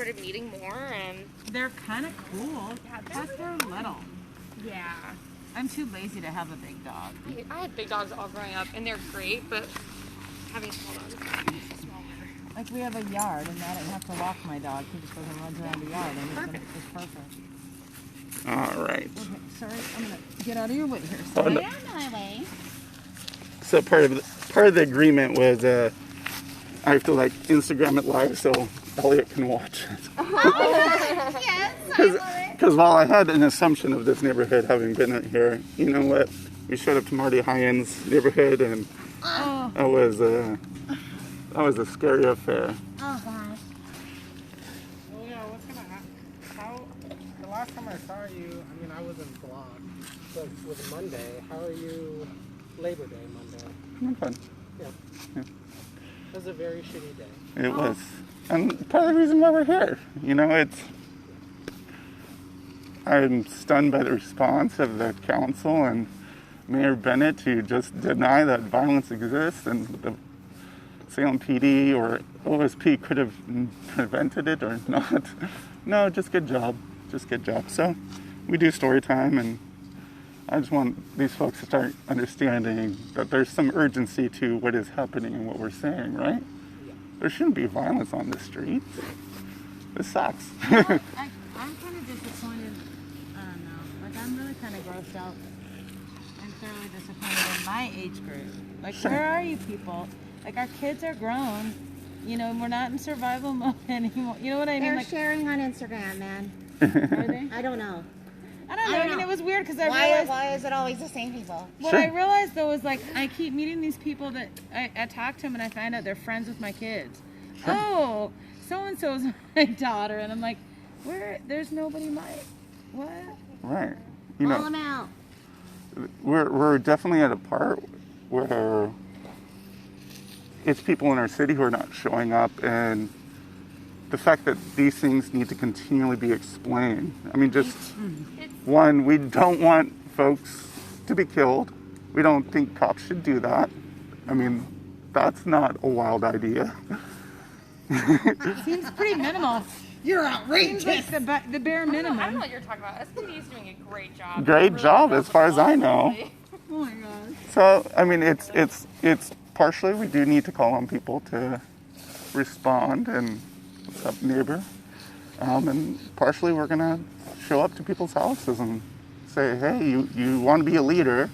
started meeting more, and they're kind of cool. Yeah, Plus, they're little. Yeah. I'm too lazy to have a big dog. I had big dogs all growing up, and they're great, but having small dogs is smaller. Like, we have a yard, and I don't have to walk my dog. He just goes and runs around the yard, and it's perfect. All right. Okay, sorry, I'm gonna get out of your way here. Oh, Sorry. no. Get out of my way. So part of the agreement was I have to like Instagram it live so Elliot can watch it. Yes, I love it. Because while I had an assumption of this neighborhood having been here, you know what? We showed up to Marty Hyen's neighborhood, and that was a scary affair. Oh gosh. Well, yeah, what's gonna happen? The last time I saw you, I mean, I was in block, so it was Monday. How are you? Labor Day Monday. Not fun. Yeah. It was a very shitty day. It was, and part of the reason why we're here. You know, I'm stunned by the response of the council and Mayor Bennett to just deny that violence exists, and the Salem PD or OSP could have prevented it or not. No, just good job. Just good job. So we do story time, and I just want these folks to start understanding that there's some urgency to what is happening and what we're saying, right? Yeah. There shouldn't be violence on the streets. This sucks. I'm kind of disappointed. I don't know. Like, I'm really kind of grossed out and thoroughly disappointed in my age group. Like, where are you people? Like, our kids are grown. You know, we're not in survival mode anymore. You know what I mean? They're Like, sharing on Instagram, man. are they? I don't know. I don't know. I mean, it was weird because I Why realized... is it always the same people? What I realized, though, was, like, I keep meeting these people that I talk to them and I find out they're friends with my kids. Oh, so-and-so's my daughter. And I'm like, there's nobody what? Right. You Call know, them out. we're definitely at a part where it's people in our city who are not showing up, and the fact that these things need to continually be explained. I mean, just one, we don't want folks to be killed. We don't think cops should do that. I mean, that's not a wild idea. Seems pretty minimal. You're outrageous. Seems like the bare minimum. I don't know what you're talking about. SPD is doing a great job. Great job, as far as I know. Oh my God. So, I mean, it's partially we do need to call on people to respond and what's up, neighbor? And partially we're gonna show up to people's houses and say, hey, you want to be a leader?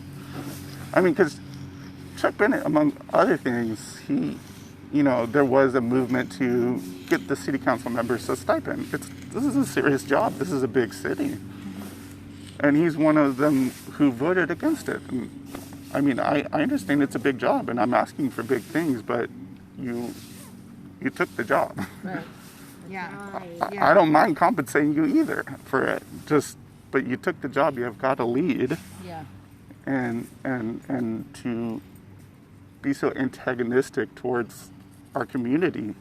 I mean, because Chuck Bennett, among other things, there was a movement to get the city council members a stipend. This is a serious job. This is a big city. And he's one of them who voted against it. And, I mean, I understand it's a big job, and I'm asking for big things, but you took the job. Right. Yeah. I don't mind compensating you either for it. But you took the job. You have got to lead. Yeah. And to be so antagonistic towards our community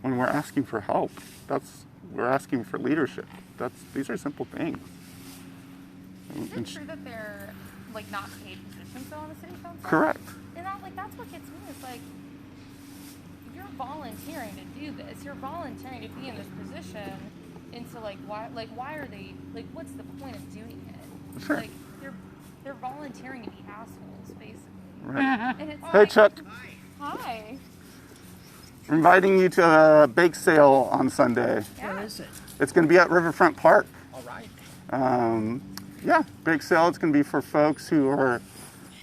when we're asking for help. We're asking for leadership. These are simple things. Is it true that they're like not paid positions though on the city council? Correct. And that's what gets me. It's like you're volunteering to do this. You're volunteering to be in this position. And so why are they what's the point of doing it? Sure. Like they're volunteering to be assholes, basically. Right. And it's Hey, Chuck. Hi. We're inviting you to a bake sale on Sunday. Yeah. Where is it? It's going to be at Riverfront Park. All right. Yeah, bake sale. It's going to be for folks who are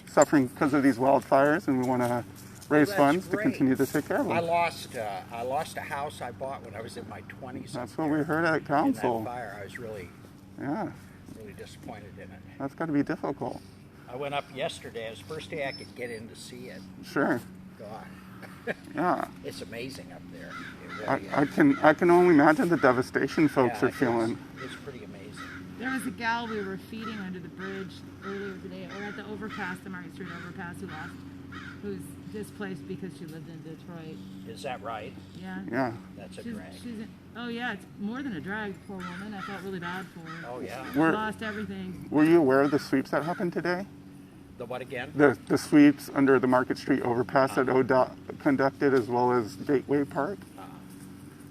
suffering because of these wildfires, and we want to raise That's funds to great. continue to take care of them. I lost a house I bought when I was in my 20s. That's what we heard at In council. that fire, I was really disappointed in it. That's got to be difficult. I went up yesterday. It was the first day I could get in to see it. Sure. God, Yeah. it's amazing up there. It really is. I can only imagine the devastation folks Yeah, are feeling. It's pretty amazing. There was a gal we were feeding under the bridge earlier today, or at the overpass, the Market Street overpass, who's displaced because she lived in Detroit. Is that right? Yeah. Yeah. That's a She's drag. oh yeah, it's more than a drag, poor woman. I felt really bad for her. Oh, yeah. She lost everything. Were you aware of the sweeps that happened today? The what again? The sweeps under the Market Street overpass that ODOT conducted, as well as Gateway Park.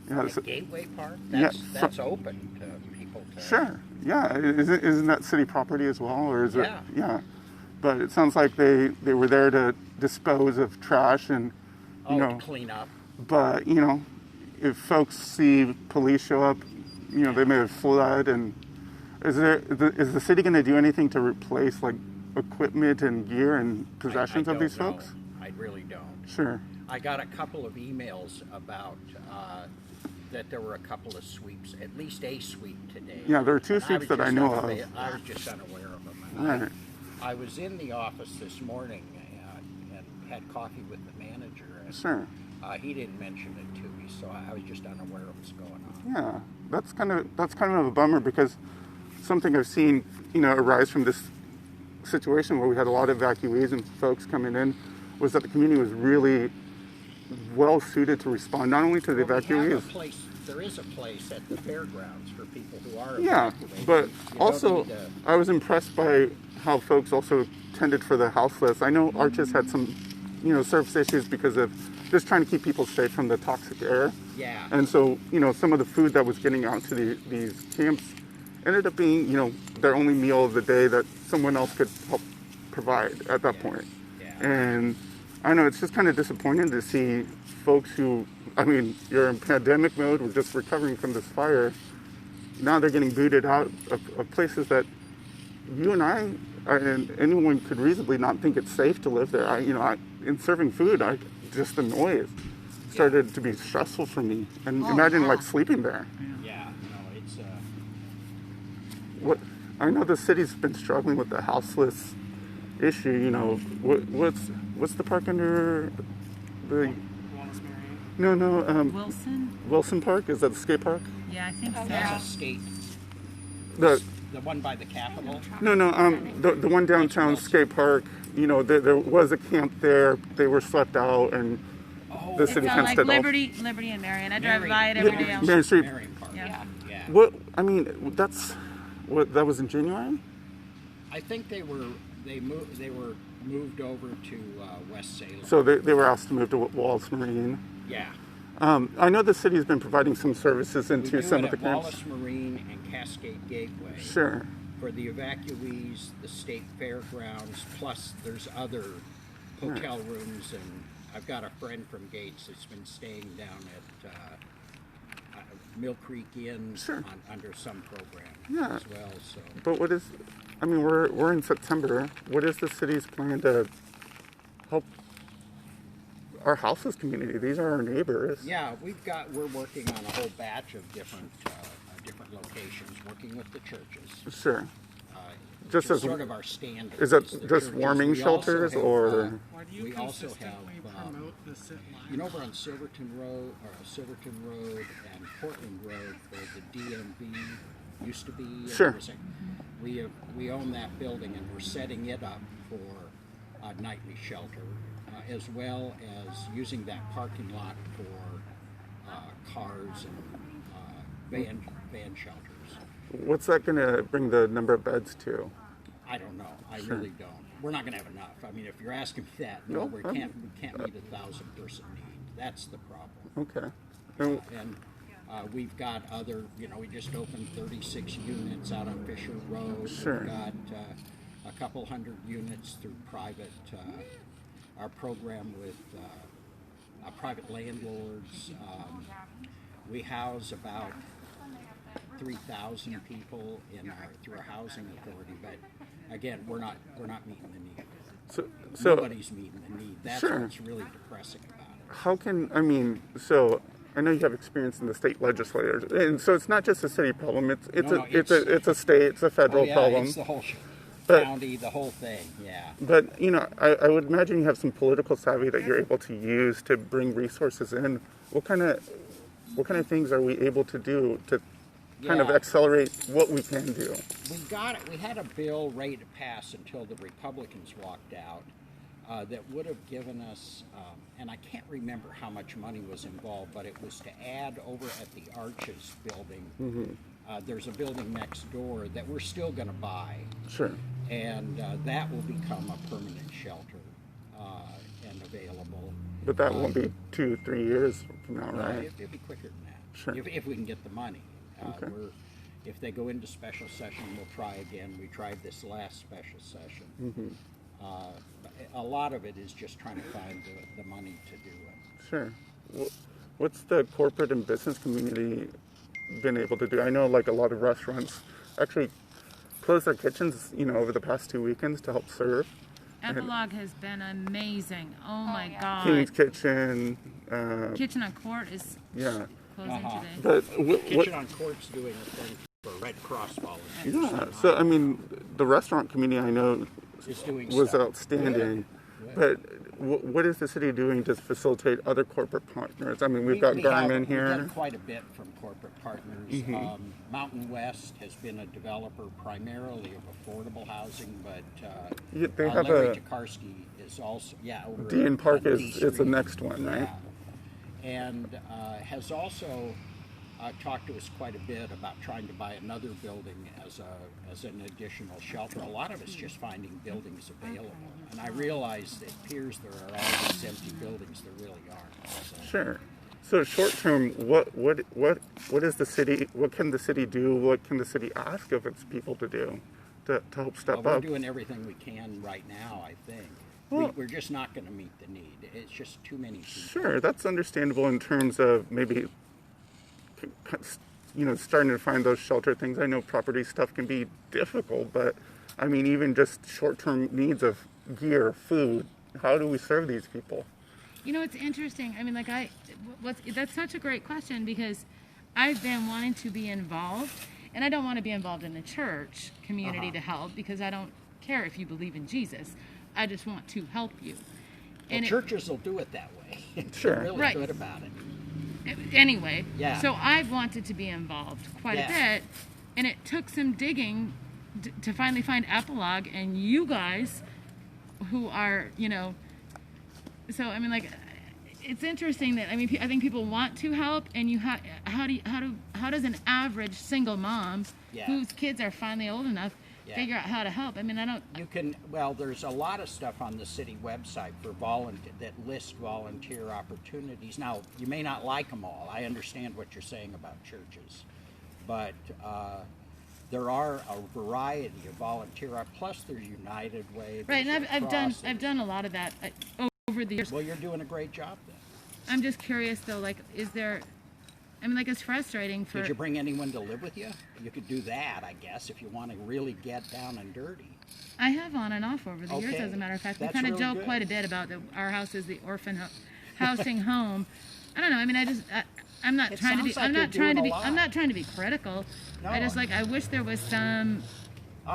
Yeah, The so- Gateway Park, Yeah, that's open to people to... Sure. Yeah. Isn't that city property as well, or is it? Yeah. Yeah. But it sounds like they were there to dispose of trash and, to clean up. But if folks see police show up, they may have fled. And is the city going to do anything to replace like equipment and gear and possessions I of these don't know. folks? I really don't. Sure. I got a couple of emails about that there were a couple of sweeps, at least a sweep today. Yeah, there are two And sweeps that I was know just of. I was just unaware of them. And Right. I was in the office this morning and had coffee with the manager. And, Sure. he didn't mention it to me, so I was just unaware of what's going on. Yeah, that's kind of a bummer because something I've seen, arise from this situation where we had a lot of evacuees and folks coming in was that the community was really well suited to respond not only to the Well, we have evacuees. there is a place at the fairgrounds for people who are Yeah, evacuated. but You don't also need to- I was impressed by how folks also tended for the houseless. I know Arches had some, service issues because of just trying to keep people safe from the toxic air. Yeah. And so, some of the food that was getting out to these camps ended up being, their only meal of the day that someone else could help provide at that point. Yeah. And I know it's just kind of disappointing to see folks who, you're in pandemic mode, we're just recovering from this fire. Now they're getting booted out of places that you and I and anyone could reasonably not think it's safe to live there. In serving food, just the noise started to be stressful for me. And imagine like sleeping there. Yeah, no, it's What I know the city's been struggling with the houseless issue. What's the park under the? Wilson? Wilson Park. Is that the skate park? Yeah, I think so. that's a skate. The one by the Capitol. the one downtown skate park. There was a camp there. They were swept out, and the It's city on fenced like it off. Liberty and Marion. I drive by it every day. Marion Street. Marion Park. Yeah. Yeah. That was in January. I think they were moved over to West Salem. So they were asked to move to Wallace Marine. Yeah. I know the city's been providing some services We into do some it of the at camps. Wallace Marine and Cascade Gateway. Sure. For the evacuees, the state fairgrounds, plus there's other hotel rooms, and I've got a friend from Gates that's been staying down at Mill Creek Inn Sure. under some program Yeah. as well. So But what is? We're in September. What is the city's plan to help our houseless community? These are our neighbors. yeah, we're working on a whole batch of different locations, working with the churches. Sure. Just Just as sort of our standard. is that the just churches. warming We also shelters have, or? Why do you We also consistently have, promote the sit line? You know, over on Silverton Road and Portland Road, where the DMV used to be. and Sure. everything, we own that building, and we're setting it up for a nightly shelter, as well as using that parking lot for cars and van shelters. What's that going to bring the number of beds to? I don't know. I really don't. We're not going to have enough. I mean, if you're asking me that, no, No, we can't meet 1,000-person need. That's the problem. Okay. And And we've got other, we just opened 36 units out on Fisher Road. Sure. We've got a couple hundred units through our program with private landlords. We house about 3,000 people through our housing authority, but again, we're not meeting the need. so Nobody's meeting the need. That's Sure. what's really depressing about it. how can so I know you have experience in the state legislators, and so it's not just a city problem. It's a state, it's a federal problem. It's the whole But- county, the whole thing. Yeah. But I would imagine you have some political savvy that you're able to use to bring resources in. What kind of things are we able to do to kind of Yeah. accelerate what we can do? We had a bill ready to pass until the Republicans walked out that would have given us, and I can't remember how much money was involved, but it was to add over at the Arches building. There's a building next door that we're still going to buy, Sure. and that will become a permanent shelter and available. But that won't be 2-3 years from now, right? It'll be quicker than that. Sure. if we can get the money. Okay. If they go into special session, we'll try again. We tried this last special session. A lot of it is just trying to find the money to do it. Sure. What's the corporate and business community been able to do? I know like a lot of restaurants actually closed their kitchens, over the past 2 weekends to help serve. Epilogue has been amazing. Oh my yeah. God. King's Kitchen. Kitchen on Court is Yeah. closing today. But Kitchen on Court's doing a thing for Red Cross volunteers. yeah. So I mean, the restaurant community I know Is doing was stuff. outstanding. But what is the city doing to facilitate other corporate partners? I mean, we've got Garmin We've here. done quite a bit from corporate partners. Mountain West has been a developer primarily of affordable housing, but Yeah, they have Larry a Tokarski is also over Dean Park on is D it's the Street. next one, right? Yeah. And has also talked to us quite a bit about trying to buy another building as an additional shelter. A lot of it's just finding buildings available. And I realize it appears there are all these empty buildings. There really aren't. So. Sure. So short term, what is the city? What can the city do? What can the city ask of its people to do to help step We're up? doing everything we can right now, I think. Well- We're just not going to meet the need. It's just too many people. Sure, that's understandable in terms of maybe, starting to find those shelter things. I know property stuff can be difficult, but I mean, even just short-term needs of gear, food. How do we serve these people? It's interesting. I mean, that's such a great question because I've been wanting to be involved, and I don't want to be involved in the church community to help because I don't care if you believe in Jesus. I just want to help you. Well, churches will do it that way. Sure. They're really Right. good about it. Anyway, Yeah. so I've wanted to be involved quite a bit, and it took some digging to finally find Epilogue and you guys who are, so I mean, it's interesting that I think people want to help, and how does an average single mom whose kids are finally old enough figure out how to help? I mean, I don't. You can, there's a lot of stuff on the city website for that list volunteer opportunities. Now, you may not like them all. I understand what you're saying about churches, but there are a variety of volunteer. Plus, there's United Way. Right, and there's Red Cross, I've done a lot of that over the years. Well, you're doing a great job then. I'm just curious though, is there? I mean, it's frustrating for. Did you bring anyone to live with you? You could do that, I guess, if you want to really get down and dirty. I have on and off over the years, Okay. as a matter of fact. We That's kind of really joke good. quite a bit about our house is the orphan housing home. I don't know. I mean, I'm not It trying to be. sounds like I'm you're not trying to doing be. a lot. I'm not trying to be critical. No. I just I wish there was some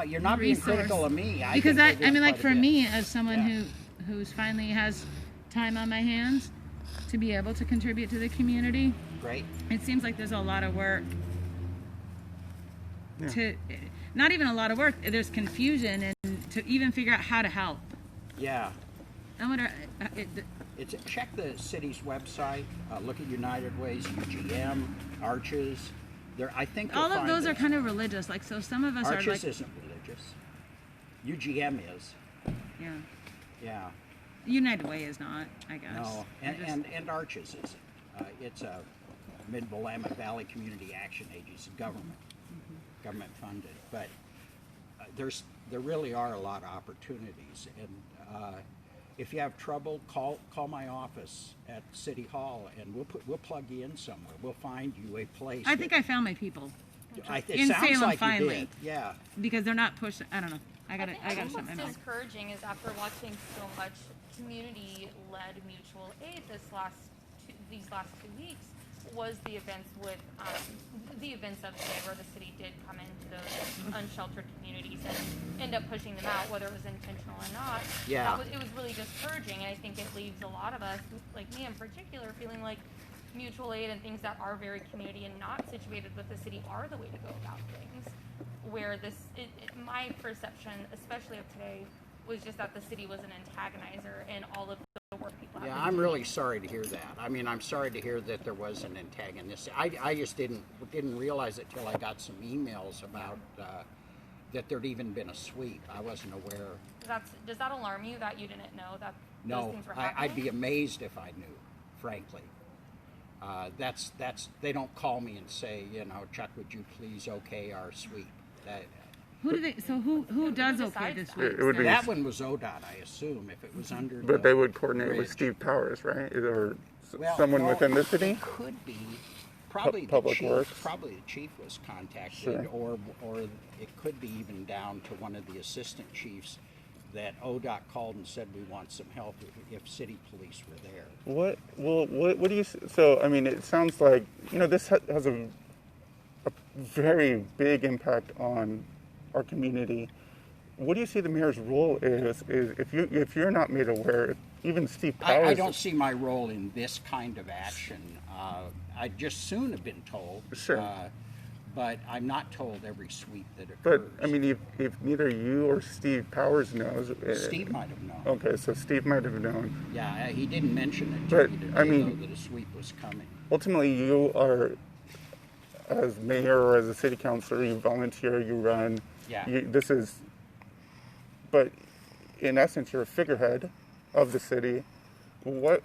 You're not being resource. critical of me. Because think they're doing quite a for bit. me, as someone Yeah. who's finally has time on my hands to be able to contribute to the community, Great. it seems like there's a lot of work to, not even a lot of work, there's confusion and to even figure out how to help. Yeah. I wonder, Check the city's website. Look at United Ways, UGM, Arches. I think you'll all of find those are this. kind of religious, so some of us Arches are like, isn't religious. UGM is. yeah. Yeah. United Way is not, I guess. No. And Arches isn't. It's a Mid-Willamette Valley Community Action Agency, government funded. But there really are a lot of opportunities. And if you have trouble, call my office at City Hall, and we'll plug you in somewhere. We'll find you a place. I think I found my people It in sounds Salem like finally. you did. Yeah. because they're not pushing. I don't know. I got think something in what's mind. discouraging is after watching so much community-led mutual aid these last 2 weeks was the events with the events of today where the city did come into those unsheltered communities and end up pushing them out, whether it was intentional or not. Yeah. It was really discouraging, and I think it leaves a lot of us, like me in particular, feeling like mutual aid and things that are very community and not situated with the city are the way to go about things. Where my perception, especially of today, was just that the city was an antagonizer in all of the work people have Yeah, been I'm doing. really sorry to hear that. I mean, I'm sorry to hear that there was an antagonist. I just didn't realize it till I got some emails about that there'd even been a sweep. I wasn't aware. Does that alarm you that you didn't know that those No, things were happening? I'd be amazed if I knew, frankly. That's they don't call me and say, you know, Chuck, would you please okay our sweep? Who do they? So who does okay decides this that? week? It would be, That one was ODOT, I assume, if it was under. but the they would coordinate with bridge. Steve Powers, right? Or Well, someone no, within the city. It could be. Probably Public the chief. Works. Probably the chief was contacted, Sure. or it could be even down to one of the assistant chiefs that ODOT called and said we want some help if city police were there. What? Well, what do you? So, I mean, it sounds like, you know, this has a very big impact on our community. What do you see the mayor's role is if you're not made aware, even Steve Powers. I don't see my role in this kind of action. I'd just soon have been told. Sure. But I'm not told every sweep that But occurs. I mean, if neither you or Steve Powers knows, Steve might have known. Okay, so Steve might have known. Yeah, he didn't mention it to But, me today, I mean- though, that a sweep was coming. Ultimately, you are, as mayor or as a city councilor, you volunteer, you run. Yeah. But in essence, you're a figurehead of the city. Why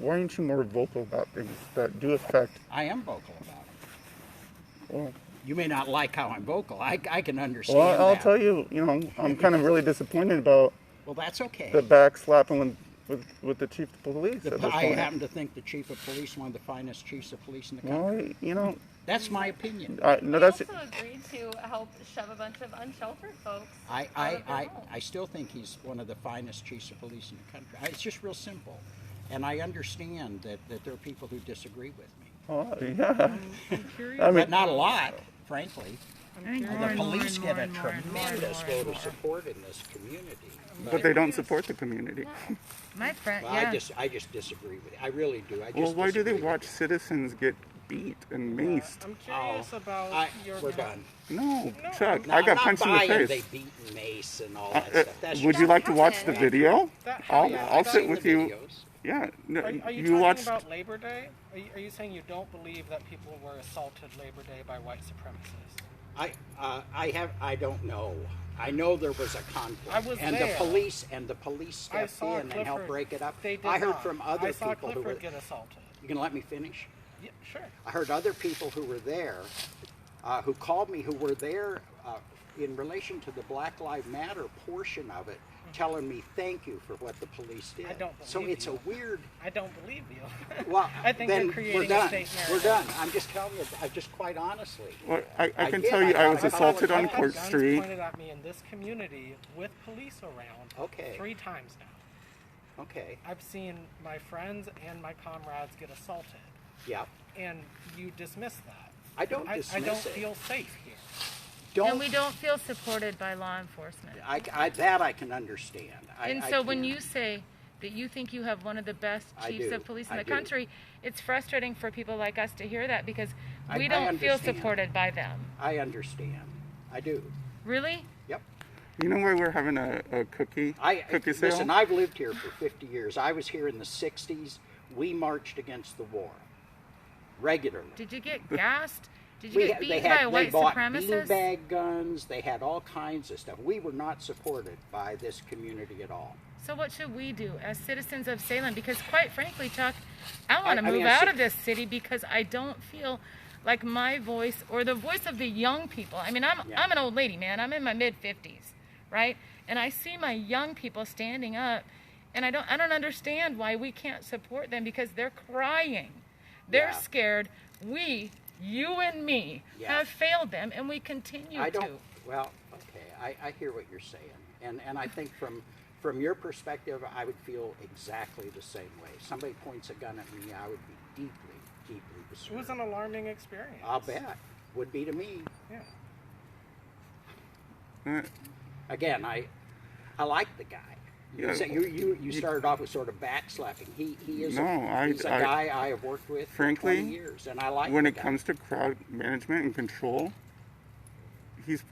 aren't you more vocal about things that do affect? I am vocal about it. Well, You may not like how I'm vocal. I can understand I'll that. tell you. You know, I'm kind of really disappointed about Well, that's okay. the backslapping with the chief of police. At this I point. happen to think the chief of police, one of the finest chiefs of police in the Well, country. you know, That's my opinion. no, We that's also agreed to help shove a bunch of unsheltered folks I, out of their I, homes. I still think he's one of the finest chiefs of police in the country. It's just real simple. And I understand that there are people who disagree with me. yeah. I'm curious. I mean, But not a lot, frankly. I think The more and more police and get more a and more and more and tremendous more and vote more. of support in this community. but they don't support the community. My friend, Well, yeah. I just disagree with it. I really do. I just Well, why do they disagree watch with it. citizens get beat and maced? I'm curious about We're done. No, Chuck, No, I I'm got not punched in the buying face. they beat and mace and all that stuff. That's Would just- you like to watch the happened. video? that. I'll I've sit seen with the you. videos. Yeah, no, Are you you talking watched. about Labor Day? Are you saying you don't believe that people were assaulted Labor Day by white supremacists? I don't know. I know there was a conflict, I was and there. the police stepped saw in and helped Clifford. break it up. They did I heard not. from other I saw people who were. Clifford get assaulted. You can let me finish. Yeah, sure. I heard other people who were there, who called me, who were there in relation to the Black Lives Matter portion of it, telling me thank you for what the police did. I don't So believe it's you. a weird. I don't believe you. Well, I think then you're creating we're done. a state We're narrative. done. I'm just telling you. Just quite honestly. Well, I can did. tell you, I was I assaulted on I've had Court guns Street. pointed at me in this community with police around Okay. 3 times now. Okay. I've seen my friends and my comrades get assaulted, Yeah. and you dismiss that. I don't I dismiss don't it. feel safe here. And we don't feel supported by law enforcement. That I can understand. And I so when can. you say that you think you have one of the best I chiefs do. of police in I the do. country, it's frustrating for people like us to hear that because we I don't feel understand. supported by them. I understand. I do. Really? Yep. You know where we're having a cookie sale? Listen, I've lived here for 50 years. I was here in the 60s. We marched against the war regularly. Did you get gassed? Did you get beaten by a they white bought supremacist? beanbag guns. They had all kinds of stuff. We were not supported by this community at all. So what should we do as citizens of Salem? Because quite frankly, Chuck, I want to I move mean, out of this city because I don't feel like my voice or the voice of the young people. I mean, I'm an old lady, man. I'm in my mid-50s, right? And I see my young people standing up, and I don't understand why we can't support them because they're crying. They're Yeah. scared. We, you and me, Yeah. have failed them, and we continue I to. don't. Well, okay. I hear what you're saying, and I think from your perspective, I would feel exactly the same way. Somebody points a gun at me, I would be deeply, deeply It was disturbed. an alarming experience. I'll bet. Would be to me. Yeah. Uh, Again, I like the guy. Yeah. You started off with sort of backslapping. He is No, he's a guy I have worked with frankly, for 20 years, and I like when the it guy. comes to crowd management and control, he's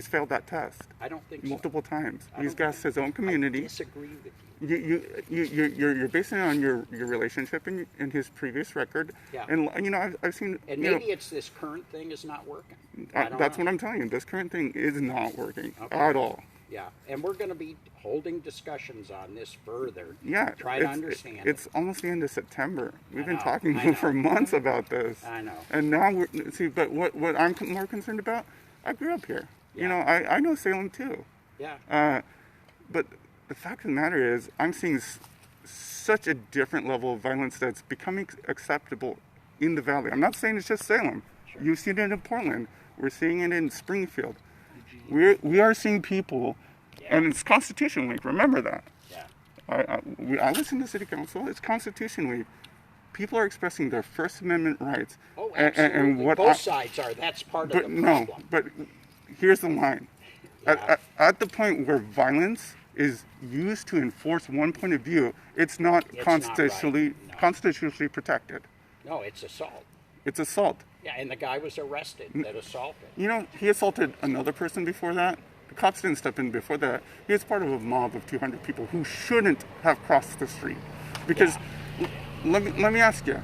failed that test I don't think so. multiple times. I He's don't gassed his own I community. disagree with you. You're basing it on your relationship and his previous record. Yeah. And you know, I've seen. And you know, maybe it's this current thing is not working. I don't that's know. what I'm telling you. This current thing is not working Okay. at all. Yeah, and we're going to be holding discussions on this further. Yeah, Try to understand it's almost the end of September. We've been know, talking I know. for months about this. I know. And now but what I'm more concerned about, I grew up here. You know, I know Salem too. Yeah. But the fact of the matter is, I'm seeing such a different level of violence that's becoming acceptable in the valley. I'm not saying it's just Salem. Sure. You've seen it in Portland. We're seeing it in Springfield. We are seeing people, and it's Constitution Week. Remember that. Yeah. I listen to City Council. It's Constitution Week. People are expressing their First Amendment rights. Oh, absolutely. And Both sides are. That's part of the problem. No, but here's the line. Yeah. At the point where violence is used to enforce one point of view, it's not It's constitutionally not right. No. constitutionally protected. No, it's assault. It's assault. Yeah, and the guy was arrested that assaulted. You know, he assaulted another person before that. The cops didn't step in before that. He was part of a mob of 200 people who shouldn't have crossed the street. Because, let me ask you.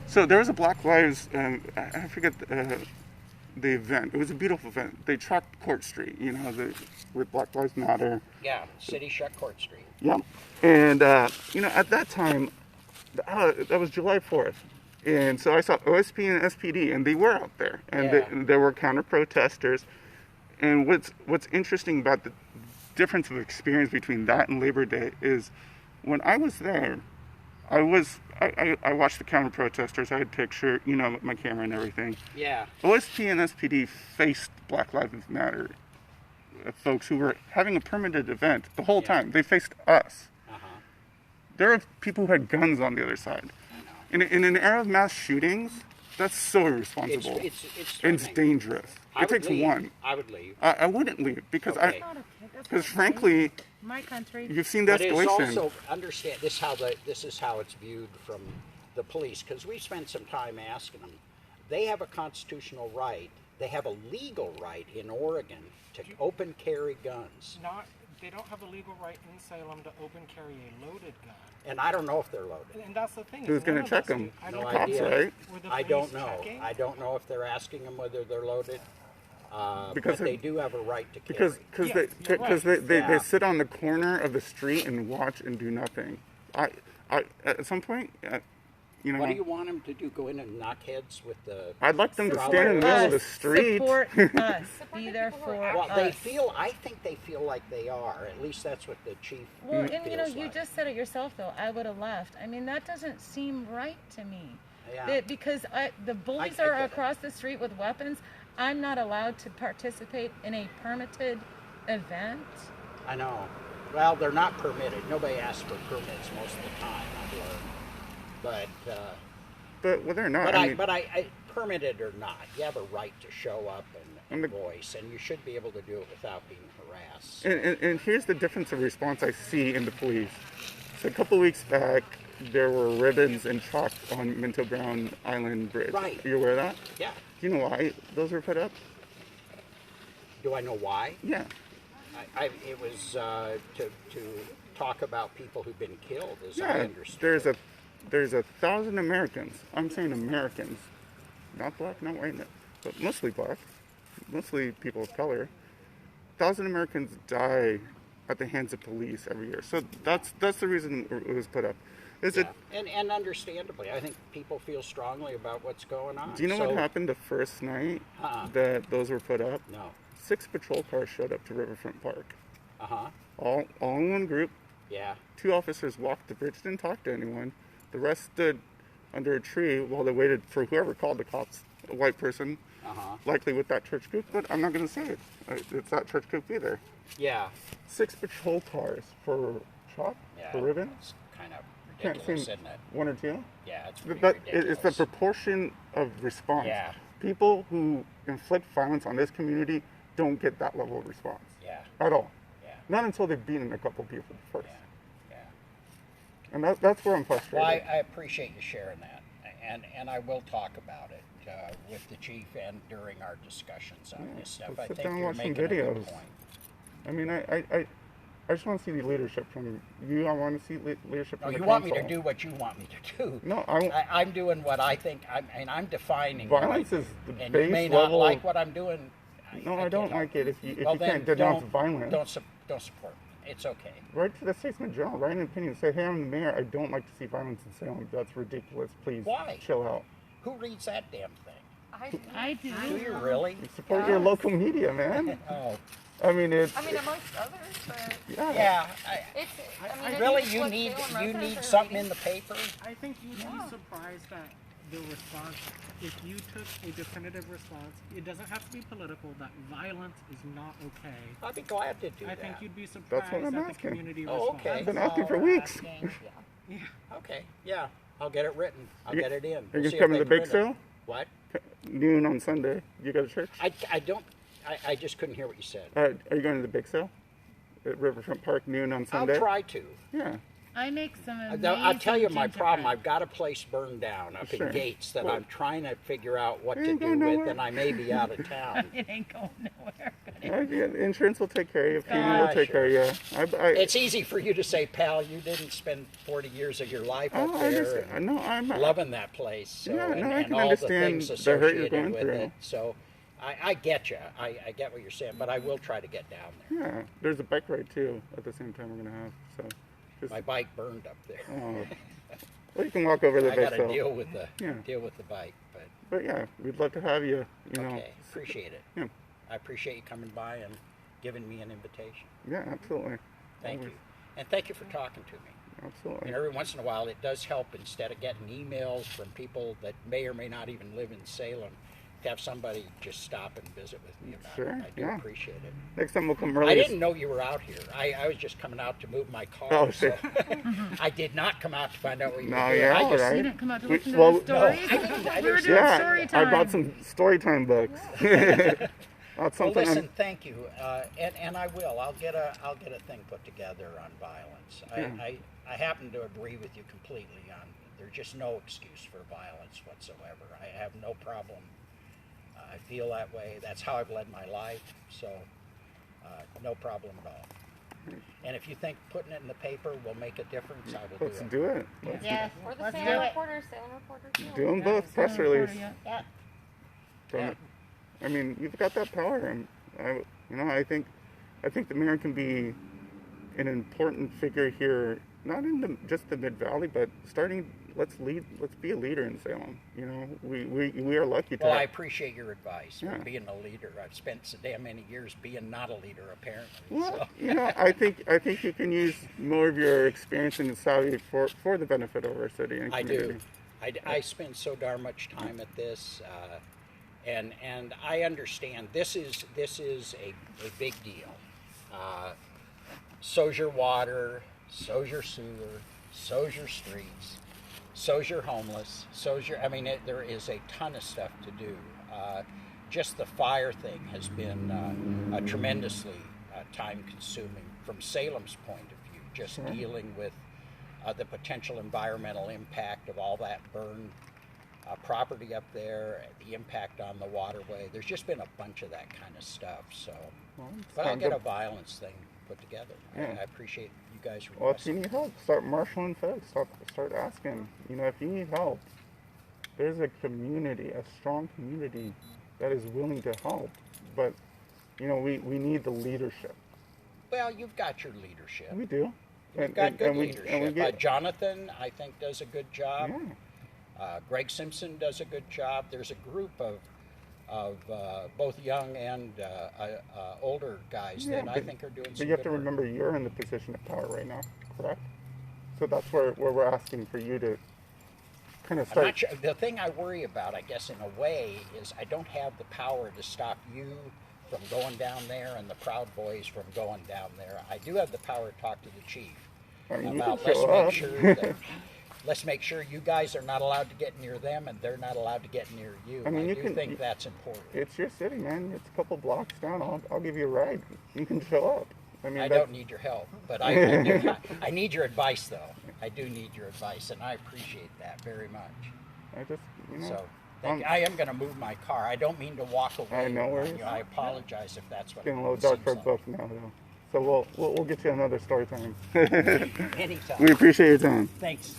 So there was a Black Lives, I forget the event. It was a beautiful event. They trucked Court Street, you know, with Black Lives Matter. Yeah, city shut Court Street. Yeah. And, you know, at that time, that was July 4th. And so I saw OSP and SPD, and they were out there. And there were counter-protesters. And what's interesting about the difference of experience between that and Labor Day is when I was there, I watched the counter-protesters. I had picture, you know, my camera and everything. Yeah. OSP and SPD faced Black Lives Matter folks who were having a permitted event the whole time. They faced us. There are people who had guns on the other side. In an era of mass shootings, that's so irresponsible. It's dangerous. It takes one. I would leave. I wouldn't leave because Okay. because frankly, My country. you've seen the But it's escalation. also understand this is how it's viewed from the police, because we spent some time asking them. They have a constitutional right. They have a legal right in Oregon to open carry guns, They don't have a legal right in Salem to open carry a loaded gun. and I don't know if they're loaded. And that's the thing. Who's is going none to of check us them? do. I No don't Cops, idea. right? Were the I don't police know. checking? I don't know if they're asking them whether they're loaded. Because but they it- do have a right to carry. Because Yeah, you're right. they Yeah. sit on the corner of the street and watch and do nothing. I at some point, you know, What do you want them to do? Go in and knock heads with the? I'd like them to Support stand in the middle of the us. street. Support us. Support Be the there people who for are Well, us. I think they feel like they are. At least that's what the chief Well, feels and you know, you like. just said it yourself, though. I would have left. I mean, that doesn't seem right to me. Yeah. Because the bullies I are get it. across the street with weapons. I'm not allowed to participate in a permitted event. I know. Well, they're not permitted. Nobody asks for permits most of the time, I've learned. But well, they're not. But I permitted or not, you have a right to show up and the- voice, and you should be able to do it without being harassed. And here's the difference of response I see in the police. So a couple weeks back, there were ribbons and chalk on Minto Brown Island Bridge. Right. Are you aware of that? Yeah. Do you know why those were put up? Do I know why? Yeah. It was to talk about people who've been killed, as I Yeah. understood. There's 1,000 Americans. I'm saying Americans, not black, not white, but mostly black, mostly people of color. 1,000 Americans die at the hands of police every year. So that's the reason it was put up. Yeah. And understandably, I think people feel strongly about what's going on. Do you know what happened the first night that those were put up? No. 6 patrol cars showed up to Riverfront Park. Uh-huh. All in one group. Yeah. 2 officers walked the bridge, didn't talk to anyone. The rest stood under a tree while they waited for whoever called the cops, a white person, likely with that church group, but I'm not going to say it. It's that church group either. Yeah. 6 patrol cars for chalk, Yeah. for ribbon. It's kind of Can't ridiculous, seem isn't it? 1 or 2. Yeah, it's pretty It's ridiculous. the proportion of response. Yeah. People who inflict violence on this community don't get that level of response Yeah. at all. Yeah. Not until they've beaten a couple people first. Yeah. And that's where I'm frustrated. Well, I appreciate you sharing that, and I will talk about it with the chief and during our discussions on this stuff. let's I sit think down and you're watch some making a good videos. point. I mean, I just want to see the leadership from you. I want to see leadership No, from the you want me to council. do what you want me to do. No, I'm doing what I think. I'm defining. Violence what I is do. the and base you may not level like of- what I'm doing. No, I don't like it if you Well, can't then denounce don't- violence. don't support me. It's okay. Write to the Statesman Journal, write an opinion, say, hey, I'm the mayor, I don't like to see violence in Salem. That's ridiculous. Please Why? chill out. Who reads that damn thing? I do. Do you really? Support your local media, man. Oh, I mean, it's I mean, amongst others, but yeah. it's. I mean, Really, it's you what need Salem you residents need are something reading. in the paper. I think you'd be surprised at the response. If you took a definitive response, it doesn't have to be political, that violence is not okay. I'd be glad to do I that. think you'd be surprised what I'm at the asking. community Oh, response. okay. I've been asking for weeks. Yeah. Okay, yeah, I'll get it written. I'll get it in. Are We'll you see if coming they to the big print it. sale? What? Noon on Sunday. You go to church? I don't. I just couldn't hear what you said. Are you going to the big sale? At Riverfront Park, noon on Sunday? I'll try to. Yeah. I make some amazing I'll tell you my problem. gingerbread. I've got a place burned down up Sure. in Gates that Well, I'm trying to figure out what it to ain't do going with, nowhere. and I may be out of town. It ain't going nowhere. Yeah, insurance will take care of you. FEMA will Ah, take care of you. It's easy for you to say, pal, you didn't spend 40 years of your life up I there understand. and No, I'm loving that place. So, Yeah, no, and, I and can all the understand things the hurt you're associated going with through. it. So I get you. I get what you're saying, but I will try to get down there. Yeah, there's a bike ride too at the same time we're gonna have. So, just, My bike burned up there. oh. Well, you can walk over there I by got to yourself. deal with the bike, but But yeah, we'd love to have you. You know. okay, appreciate it. Yeah. I appreciate you coming by and giving me an invitation. Yeah, absolutely. Thank Always. you, and thank you for talking to me. Absolutely. And every once in a while, it does help instead of getting emails from people that may or may not even live in Salem. To have somebody just stop and visit with me about Sure, it. I do yeah. appreciate it. Next time we'll come early. I didn't know you were out here. I was just coming out to move my car. Oh, so sure. I did not come out to find out what you No, were doing. you're I all just, right. You didn't come out to We- listen well, to the stories? I didn't We were see doing Yeah, story I time. bought some Storytime books. That's Well, something. listen, thank you, and I will. I'll get a thing put together on violence. Yeah. I happen to agree with you completely on. There's just no excuse for violence whatsoever. I have no problem. I feel that way. That's how I've led my life. So, no problem at all. And if you think putting it in the paper will make a difference, I will Let's do it. do it. Let's Yes. Or the Let's do Salem it. Reporter, Salem Reporter too. do them both. Press release. Yep. From it. I mean, you've got that power, and I think the mayor can be an important figure here, not in just the Mid Valley, but starting. Let's be a leader in Salem. You know, we are lucky to. Well, I appreciate your advice Yeah. for being a leader. I've spent so damn many years being not a leader, apparently. Well, So. I think you can use more of your experience and savvy for the benefit of our city and I community. do. I spend so darn much time at this, and I understand this is a big deal. So's your water, so's your sewer, so's your streets, so's your homeless, so's your. I mean, there is a ton of stuff to do. Just the fire thing has been tremendously time-consuming from Salem's point of view. Just Sure. dealing with the potential environmental impact of all that burned property up there, the impact on the waterway. There's just been a bunch of that kind of stuff. So, Well, it's but I'll time get to- a violence thing put together. Yeah. I appreciate you guys Well, if you requesting. need help, start marshaling folks. Start asking. You know, if you need help, there's a community, a strong community that is willing to help. But, you know, we need the leadership. Well, you've got your leadership. We do. You've got good we leadership. get, Jonathan, I think, does a good job. yeah. Greg Simpson does a good job. There's a group of both young and older guys Yeah, that I but- think are doing But some you have good to work. remember you're in the position of power right now, correct? So that's where we're asking for you to kind of I'm start. not sure. The thing I worry about, I guess, in a way, is I don't have the power to stop you from going down there and the Proud Boys from going down there. I do have the power to talk to the chief I mean, you about can show up. let's make sure you guys are not allowed to get near them and they're not allowed to get near you. I mean, you do can- think that's important. It's your city, man. It's a couple blocks down. I'll give you a ride. You can show up. I mean, I that's- don't need your help, but I need your advice, though. I do need your advice, and I appreciate that very much. I just, you know. So, thank you. I am going to move my car. I don't mean to walk away. I know from worries. you. I apologize if that's what Getting a it little dark seems for like. both now, though. So we'll get you another story time. Anytime. We appreciate your time. Thanks.